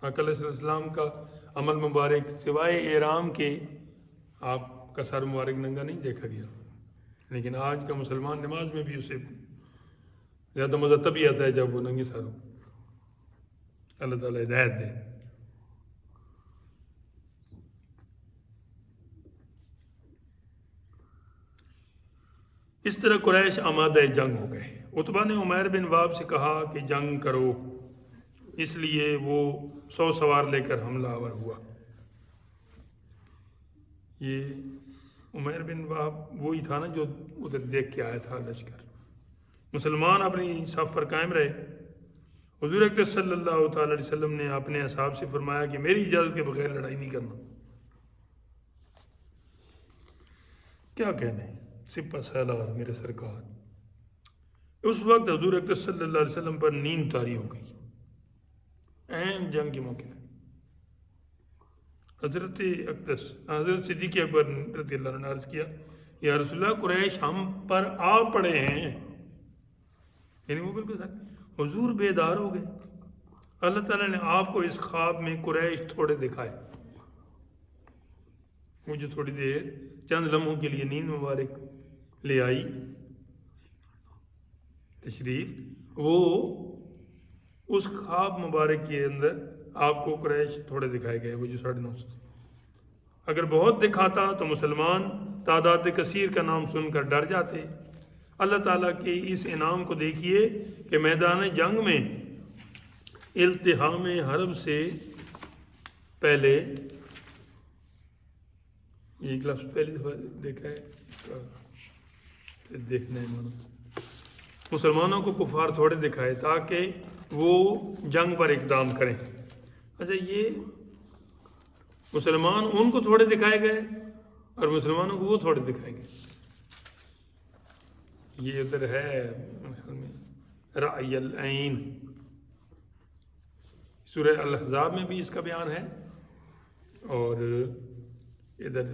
آقا علیہ السلام کا عمل مبارک سوائے احرام کے آپ کا سر مبارک ننگا نہیں دیکھا گیا، لیکن آج کا مسلمان نماز میں بھی اسے زیادہ مزہ تبھی آتا ہے جب وہ ننگے سر ہو۔ اللہ تعالیٰ ہدایت دے۔ اس طرح قریش آمادہ جنگ ہو گئے۔ عتبہ نے عمیر بن واب سے کہا کہ جنگ کرو، اس لیے وہ 100 سوار لے کر حملہ آور ہوا۔ یہ عمیر بن واب وہی تھا نا جو ادھر دیکھ کے آیا تھا لشکر۔ مسلمان اپنی صف پر قائم رہے۔ حضور اکرم صلی اللہ تعالی علیہ وسلم نے اپنے اصحاب سے فرمایا کہ میری اجازت کے بغیر لڑائی نہیں کرنا۔ کیا کہنے، سپہ سالار میرے سرکار۔ اس وقت حضور اکرم صلی اللہ علیہ وسلم پر نیند طاری ہو گئی، عین جنگ کے موقع میں۔ حضرت صدیق اکبر رضی اللہ عنہ نے عرض کیا، یا رسول اللہ قریش ہم پر آ پڑے ہیں، یعنی وہ بالکل ساتھ حضور بیدار ہو گئے۔ اللہ تعالیٰ نے آپ کو اس خواب میں قریش تھوڑے دکھائے، وہ جو تھوڑی دیر چند لمحوں کے لیے نیند مبارک لے آئی تشریف، وہ اس خواب مبارک کے اندر آپ کو قریش تھوڑے دکھائے گئے، وہ جو 950۔ اگر بہت دکھاتا تو مسلمان تعداد کثیر کا نام سن کر ڈر جاتے۔ اللہ تعالیٰ کے اس انعام کو دیکھیے کہ میدان جنگ میں التحام حرب سے پہلے، ایک لفظ پہلی دفعہ دیکھا ہے، دیکھنا ہے مانو، مسلمانوں کو کفار تھوڑے دکھائے تاکہ وہ جنگ پر اقدام کریں۔ اچھا، یہ مسلمان ان کو تھوڑے دکھائے گئے اور مسلمانوں کو وہ تھوڑے دکھائے گئے۔ یہ ادھر ہے رأی العین، سورہ الاحزاب میں بھی اس کا بیان ہے، اور ادھر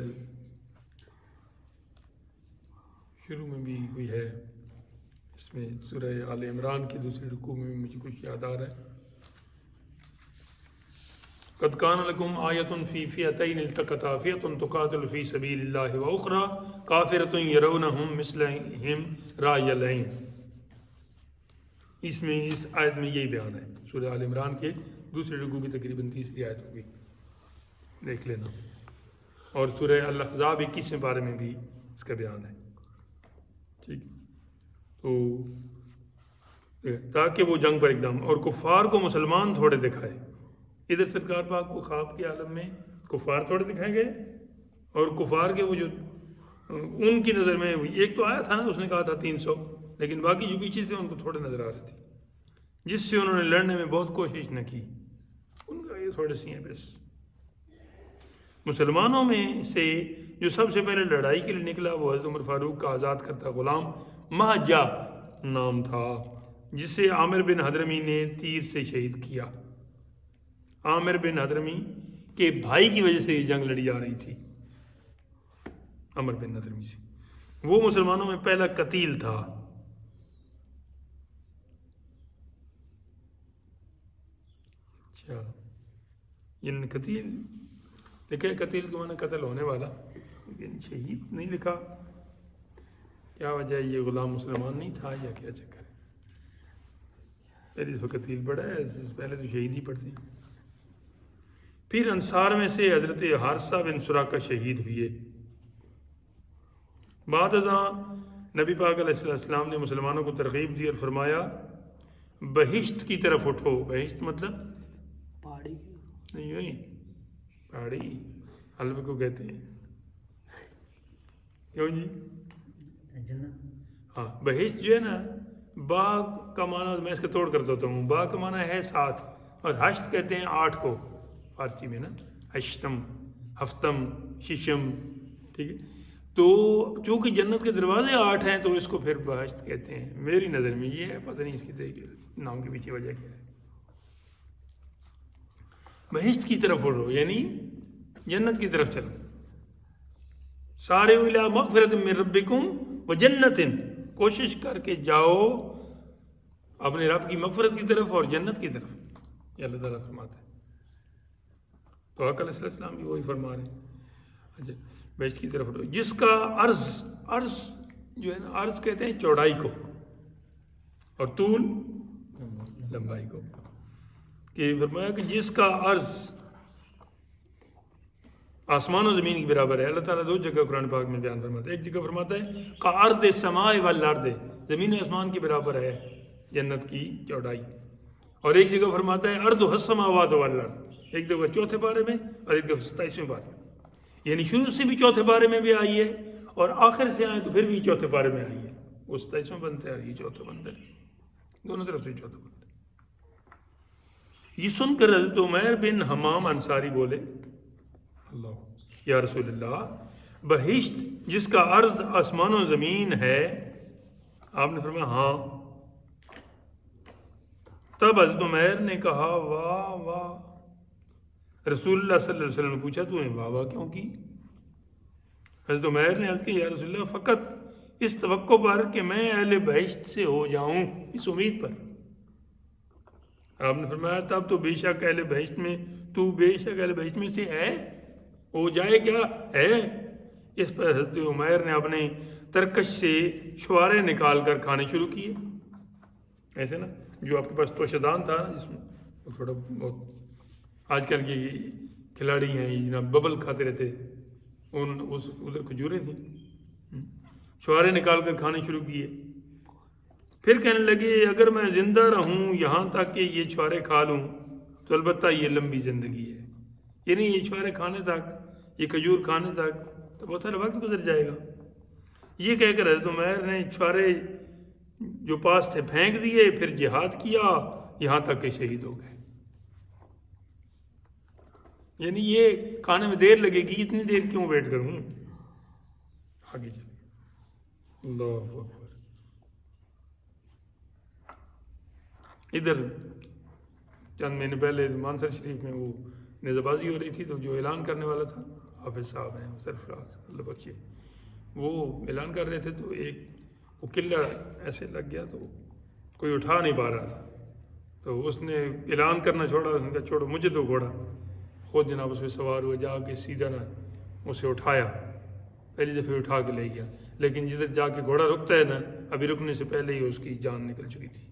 شروع میں بھی کوئی ہے اس میں سورہ آل عمران کے دوسرے رکوع میں مجھے کچھ یاد آ رہا ہے. قد کان لکم آیۃ فی فئتین التقطا فئۃ تقاتل فی سبیل اللہ واخری کافرۃ یرونہم مثلہم رأی العین. اس میں اس آیت میں یہی بیان ہے. سورہ آل عمران کے دوسرے رکوع کی تقریباً تیسری آیت ہوگی, دیکھ لینا. اور سورہ الاحزاب 21ویں پارے میں بھی اس کا بیان ہے. ٹھیک, تو تاکہ وہ جنگ پر اقدام, اور کفار کو مسلمان تھوڑے دکھائے. ادھر سرکار پاک کو خواب کے عالم میں کفار تھوڑے دکھائے گئے, اور کفار کے وہ جو ان کی نظر میں ایک تو آیا تھا نا, اس نے کہا تھا 300, لیکن باقی جو پیچھے تھے ان کو تھوڑے نظر آ رہے تھے, جس سے انہوں نے لڑنے میں بہت کوشش نہ کی. ان کا یہ تھوڑے سی ہیں بس. مسلمانوں میں سے جو سب سے پہلے لڑائی کے لیے نکلا وہ حضرت عمر فاروق کا آزاد کرتا غلام مہجا نام تھا, جسے عامر بن حضرمی نے تیر سے شہید کیا. عامر بن حضرمی کے بھائی کی وجہ سے یہ جنگ لڑی جا رہی تھی, عامر بن حضرمی سے. وہ مسلمانوں میں پہلا قتیل تھا. اچھا, یہ قتیل لکھا ہے, قتیل کو معنی قتل ہونے والا, لیکن شہید نہیں لکھا. کیا وجہ ہے, یہ غلام مسلمان نہیں تھا یا کیا چکر ہے؟ پہلی دفعہ قتیل پڑھا ہے, پہلے تو شہید ہی پڑھتے ہیں. پھر انصار میں سے حضرت حارثہ بن سراقہ شہید ہوئے. بعد ازاں نبی پاک علیہ السلام نے مسلمانوں کو ترغیب دی اور فرمایا بہشت کی طرف اٹھو. بہشت مطلب پہاڑی نہیں ہوئی, پہاڑی حلوے کو کہتے ہیں. کیوں جی؟ ہاں, بہشت جو ہے نا, باغ کا معنی میں اس کا توڑ کر دیتا ہوں. باغ کا معنی ہے 7, اور حشت کہتے ہیں 8 کو فارسی میں نا, اشتم, ہفتم, ششم. ٹھیک ہے, تو چونکہ جنت کے دروازے 8 ہیں تو اس کو پھر بہشت کہتے ہیں. میری نظر میں یہ ہے, پتہ نہیں اس کی نام کے پیچھے وجہ کیا ہے. بہشت کی طرف اڑو یعنی جنت کی طرف چلو. سارے الی مغفرۃ من ربکم وجنت, کوشش کر کے جاؤ اپنے رب کی مغفرت کی طرف اور جنت کی طرف. یہ اللہ تعالیٰ فرماتا ہے. تو آقا علیہ السلام بھی وہی فرما رہے ہیں. اچھا, بہشت کی طرف اٹھو جس کا عرض جو ہے نا, عرض کہتے ہیں چوڑائی کو, اور طول لمبائی کو. کہ فرمایا کہ جس کا عرض آسمان و زمین کی برابر ہے. اللہ تعالیٰ 2 جگہ قرآن پاک میں بیان فرماتا ہے. ایک جگہ فرماتا ہے کعرض السماء والارض, زمین و آسمان کی برابر ہے جنت کی چوڑائی. اور ایک جگہ فرماتا ہے ارض السماوات والارض, ایک دفعہ 4تھے پارے میں اور ایک دفعہ 27ویں پارے میں. یعنی شروع سے بھی 4تھے پارے میں بھی آئی ہے, اور آخر سے آئے تو پھر بھی 4تھے پارے میں آئی ہے. وہ 27ویں بنتا ہے اور یہ 4تھا بنتا ہے, دونوں طرف سے 4تھا بنتا ہے. یہ سن کر حضرت عمیر بن حمام انصاری بولے اللہ یا رسول اللہ, بہشت جس کا عرض آسمان و زمین ہے. آپ نے فرمایا ہاں. تب حضرت عمیر نے کہا واہ واہ. رسول اللہ صلی اللہ علیہ وسلم نے پوچھا تو نے واہ واہ کیوں کی؟ حضرت عمیر نے عرض کی یا رسول اللہ فقط اس توقع پر کہ میں اہل بہشت سے ہو جاؤں, اس امید پر. آپ نے فرمایا تب تو بے شک اہل بہشت میں, تو بے شک اہل بہشت میں سے ہے, ہو جائے کیا ہے. اس پر حضرت عمیر نے اپنے ترکش سے چھوارے نکال کر کھانے شروع کیے. ایسے نا جو آپ کے پاس توشدان تھا نا, جس میں وہ تھوڑا بہت آج کل کے کھلاڑی ہیں جناب ببل کھاتے رہتے, ادھر کھجوریں تھیں, چھوارے نکال کر کھانے شروع کیے. پھر کہنے لگے اگر میں زندہ رہوں یہاں تک کہ یہ چھوارے کھا لوں تو البتہ یہ لمبی زندگی ہے. یعنی یہ چھوارے کھانے تک, یہ کھجور کھانے تک تو بہت سارا وقت گزر جائے گا. یہ کہہ کر حضرت عمیر نے چھوارے جو پاس تھے پھینک دیے, پھر جہاد کیا یہاں تک کہ شہید ہو گئے. یعنی یہ کھانے میں دیر لگے گی, اتنی دیر کیوں ویٹ کروں, آگے چلے. اللہ اکبر. ادھر چند مہینے پہلے مانسر شریف میں وہ نیزہ بازی ہو رہی تھی, تو جو اعلان کرنے والا تھا حافظ صاحب ہیں سرفراز اللہ بخشے, وہ اعلان کر رہے تھے. تو ایک وہ قلعہ ایسے لگ گیا تو کوئی اٹھا نہیں پا رہا تھا، تو اس نے اعلان کرنا چھوڑا، اس نے کہا چھوڑو مجھے تو گھوڑا، خود جناب اس پہ سوار ہوا، جا کے سیدھا نا اسے اٹھایا، پہلی دفعہ اٹھا کے لے گیا، لیکن جدھر جا کے گھوڑا رکتا ہے نا، ابھی رکنے سے پہلے ہی اس کی جان نکل چکی تھی۔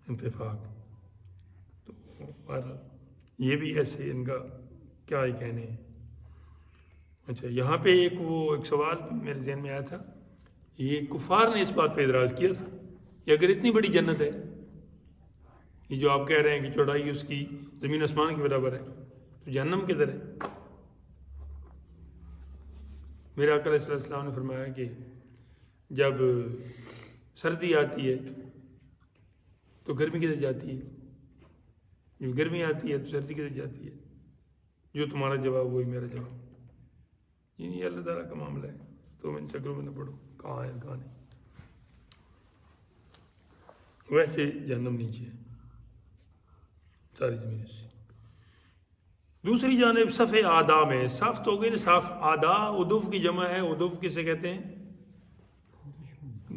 اتفاق تو اور یہ بھی ایسے ان کا کیا ہی کہنے ہیں۔ اچھا یہاں پہ ایک سوال میرے ذہن میں آیا تھا، یہ کفار نے اس بات پہ اعتراض کیا تھا کہ اگر اتنی بڑی جنت ہے، یہ جو آپ کہہ رہے ہیں کہ چوڑائی اس کی زمین آسمان کے برابر ہے، تو جہنم کدھر ہے؟ میرے آقا علیہ السلام نے فرمایا کہ جب سردی آتی ہے تو گرمی کدھر جاتی ہے، جب گرمی آتی ہے تو سردی کدھر جاتی ہے؟ جو تمہارا جواب وہی میرا جواب، یہ اللہ تعالیٰ کا معاملہ ہے، تو ان چکروں میں نہ پڑھو کہاں ہے کہاں نہیں۔ ویسے جہنم نیچے ہے ساری زمین سے۔ دوسری جانب صف آدھا میں، صف تو گئی نا، صف آدھا ادوف کی جمع ہے، ادوف کسے کہتے ہیں؟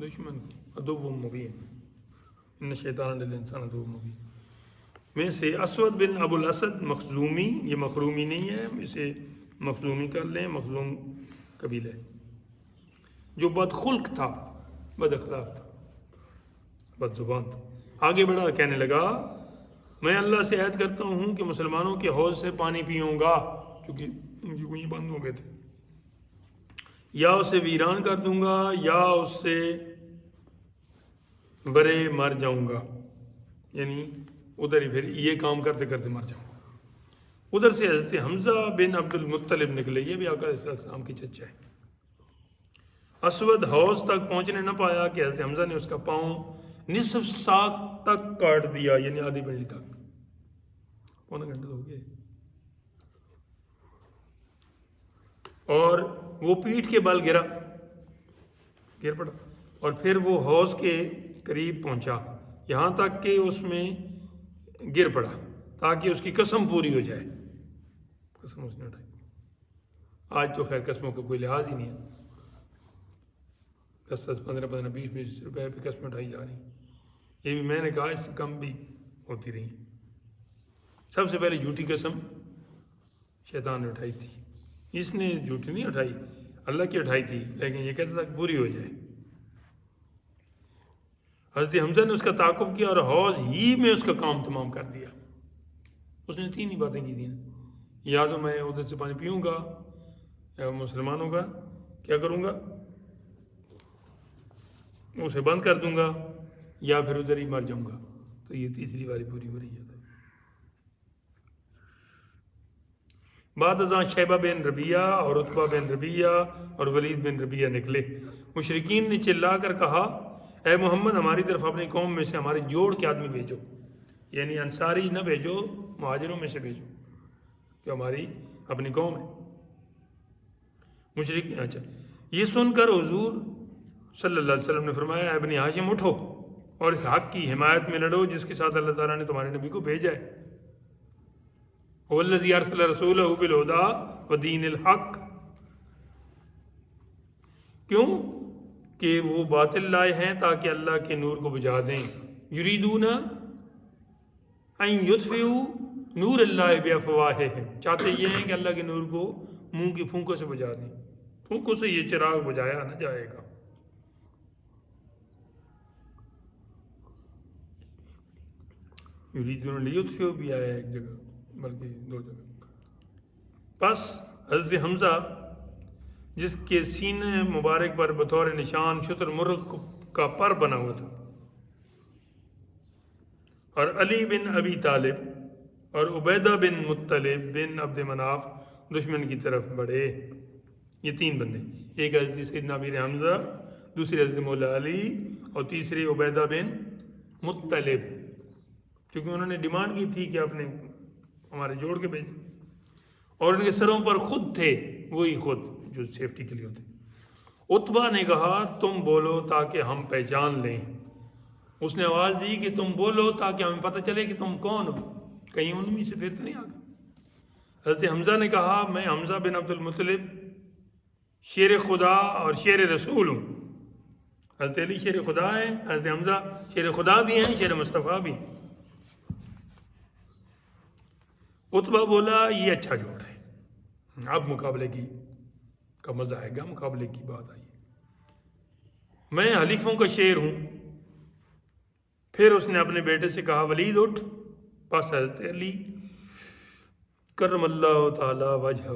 دشمن کو، ادو مبین، ان شیطان للانسان عدو مبین۔ میں سے اسود بن ابو الاسد مخزومی، یہ مخرومی نہیں ہے، اسے مخزومی کر لیں، مخزوم قبیلہ ہے، جو بد خلق تھا، بد اخلاق تھا، بد زبان تھا۔ آگے بڑھا کہنے لگا میں اللہ سے عہد کرتا ہوں کہ مسلمانوں کے حوض سے پانی پیوں گا، کیونکہ ان کی کنویں بند ہو گئے تھے، یا اسے ویران کر دوں گا یا اس سے برے مر جاؤں گا، یعنی ادھر ہی پھر یہ کام کرتے کرتے مر جاؤں گا۔ ادھر سے حضرت حمزہ بن عبد المطلب نکلے، یہ بھی آقا علیہ السلام کی چچا ہے۔ اسود حوض تک پہنچنے نہ پایا کہ حضرت حمزہ نے اس کا پاؤں نصف ساق تک کاٹ دیا، یعنی آدھی بنڈلی تک، پونا گھنٹہ ہو گیا، اور وہ پیٹھ کے بل گر پڑا، اور پھر وہ حوض کے قریب پہنچا، یہاں تک کہ اس میں گر پڑا تاکہ اس کی قسم پوری ہو جائے۔ قسم اس نے اٹھائی، آج تو خیر قسموں کا کوئی لحاظ ہی نہیں ہے، 10 15 15 20 20 روپے پہ قسمیں اٹھائی جا رہی ہیں، یہ بھی میں نے کہا اس سے کم بھی ہوتی رہی۔ سب سے پہلے جھوٹی قسم شیطان نے اٹھائی تھی، اس نے جھوٹی نہیں اٹھائی، اللہ کی اٹھائی تھی، لیکن یہ کہتا تھا کہ پوری ہو جائے۔ حضرت حمزہ نے اس کا تعاقب کیا اور حوض ہی میں اس کا کام تمام کر دیا۔ اس نے 3 ہی باتیں کی تھیں، یا تو میں ادھر سے پانی پیوں گا، یا مسلمانوں کا کیا کروں گا، اسے بند کر دوں گا، یا پھر ادھر ہی مر جاؤں گا۔ تو یہ تیسری باری پوری ہو رہی ہے۔ بعد ازاں شیبہ بن ربیہ اور عتبہ بن ربیہ اور ولید بن ربیہ نکلے، مشرکین نے چلا کر کہا اے محمد ہماری طرف اپنی قوم میں سے ہمارے جوڑ کے آدمی بھیجو، یعنی انصاری نہ بھیجو، مہاجروں میں سے بھیجو جو ہماری اپنی قوم ہے۔ مشرک اچھا یہ سن کر حضور صلی اللہ علیہ وسلم نے فرمایا اے بنی ہاشم اٹھو اور اس حق کی حمایت میں لڑو جس کے ساتھ اللہ تعالیٰ نے تمہارے نبی کو بھیجا ہے۔ والذی ارسل رسولہ بالہدی ودین الحق، کیوں کہ وہ باطل لائے ہیں تاکہ اللہ کے نور کو بجھا دیں، یریدون ان یطفئوا نور اللہ بافواہہم، چاہتے یہ ہیں کہ اللہ کے نور کو منہ کی پھونکوں سے بجھا دیں، پھونکوں سے یہ چراغ بجھایا نہ جائے گا۔ یریدون لیطفئوا بھی آیا ایک جگہ بلکہ 2 جگہ۔ پس حضرت حمزہ جس کے سینے مبارک پر بطور نشان شتر مرغ کا پر بنا ہوا تھا، اور علی بن ابی طالب اور عبیدہ بن مطلب بن عبد مناف دشمن کی طرف بڑھے۔ یہ 3 بندے، ایک حضرت سیدنا امیر حمزہ، دوسری حضرت مولا علی اور تیسری عبیدہ بن مطلب، کیونکہ انہوں نے ڈیمانڈ کی تھی کہ اپنے ہمارے جوڑ کے بھیجیں، اور ان کے سروں پر خود تھے، وہی خود جو سیفٹی کے لیے ہوتے۔ عتبہ نے کہا تم بولو تاکہ ہم پہچان لیں، اس نے آواز دی کہ تم بولو تاکہ ہمیں پتہ چلے کہ تم کون ہو، کہیں ان میں سے پھر تو نہیں آ گئے۔ حضرت حمزہ نے کہا میں حمزہ بن عبد المطلب شیر خدا اور شیر رسول ہوں. حضرت علی شیر خدا ہیں، حضرت حمزہ شیر خدا بھی ہیں، شیر مصطفیٰ بھی ہیں. عتبہ بولا یہ اچھا جوڑ ہے، اب مقابلے کا مزہ آئے گا، مقابلے کی بات آئی. میں حلیفوں کا شیر ہوں. پھر اس نے اپنے بیٹے سے کہا ولید اٹھ. پس حضرت علی کرم اللہ تعالی وجہہ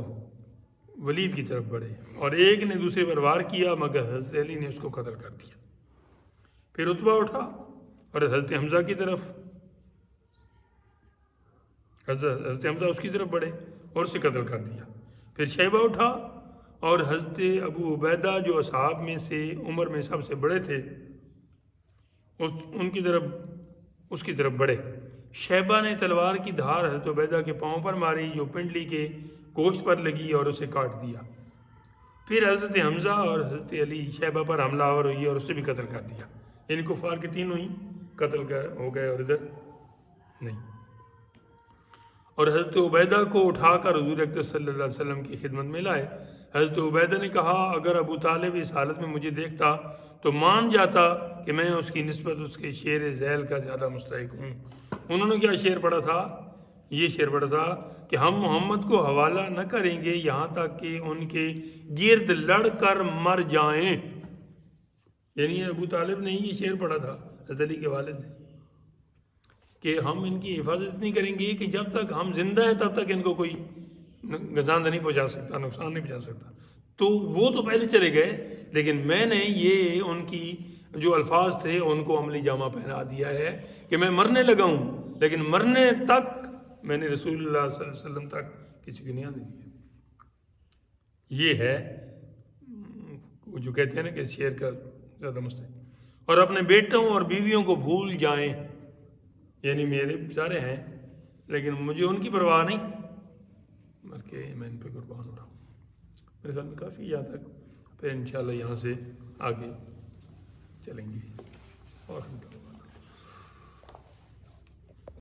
ولید کی طرف بڑھے اور ایک نے دوسرے پر وار کیا، مگر حضرت علی نے اس کو قتل کر دیا. پھر عتبہ اٹھا اور حضرت حمزہ کی طرف حضرت حمزہ اس کی طرف بڑھے اور اسے قتل کر دیا. پھر شیبہ اٹھا اور حضرت ابو عبیدہ جو اصحاب میں سے عمر میں سب سے بڑے تھے اس کی طرف بڑھے. شیبہ نے تلوار کی دھار حضرت عبیدہ کے پاؤں پر ماری جو پنڈلی کے گوشت پر لگی اور اسے کاٹ دیا. پھر حضرت حمزہ اور حضرت علی شیبہ پر حملہ آور ہوئی اور اسے بھی قتل کر دیا. یعنی کفار کے تینوں ہی قتل ہو گئے اور ادھر نہیں. اور حضرت عبیدہ کو اٹھا کر حضور اکرم صلی اللہ علیہ وسلم کی خدمت میں لائے. حضرت عبیدہ نے کہا اگر ابو طالب اس حالت میں مجھے دیکھتا تو مان جاتا کہ میں اس کی نسبت اس کے شیر ذیل کا زیادہ مستحق ہوں. انہوں نے کیا شعر پڑھا تھا؟ یہ شعر پڑھا تھا کہ ہم محمد کو حوالہ نہ کریں گے یہاں تک کہ ان کے گرد لڑ کر مر جائیں. یعنی ابو طالب نے یہ شعر پڑھا تھا حضرت علی کے والد نے کہ ہم ان کی حفاظت نہیں کریں گے کہ جب تک ہم زندہ ہیں تب تک ان کو کوئی گزاند نہیں پہنچا سکتا، نقصان نہیں پہنچا سکتا. تو وہ تو پہلے چلے گئے، لیکن میں نے یہ ان کی جو الفاظ تھے ان کو عملی جامہ پہنا دیا ہے کہ میں مرنے لگا ہوں، لیکن مرنے تک میں نے رسول اللہ صلی اللہ علیہ وسلم تک کسی کو نہیں آنے دیا. یہ ہے وہ جو کہتے ہیں نا کہ شعر کا زیادہ مستحق. اور اپنے بیٹوں اور بیویوں کو بھول جائیں، یعنی میرے سارے ہیں لیکن مجھے ان کی پرواہ نہیں، بلکہ میں ان پہ قربان ہو رہا ہوں. میرے خیال میں کافی یہاں تک، پھر انشاءاللہ یہاں سے آگے چلیں گے.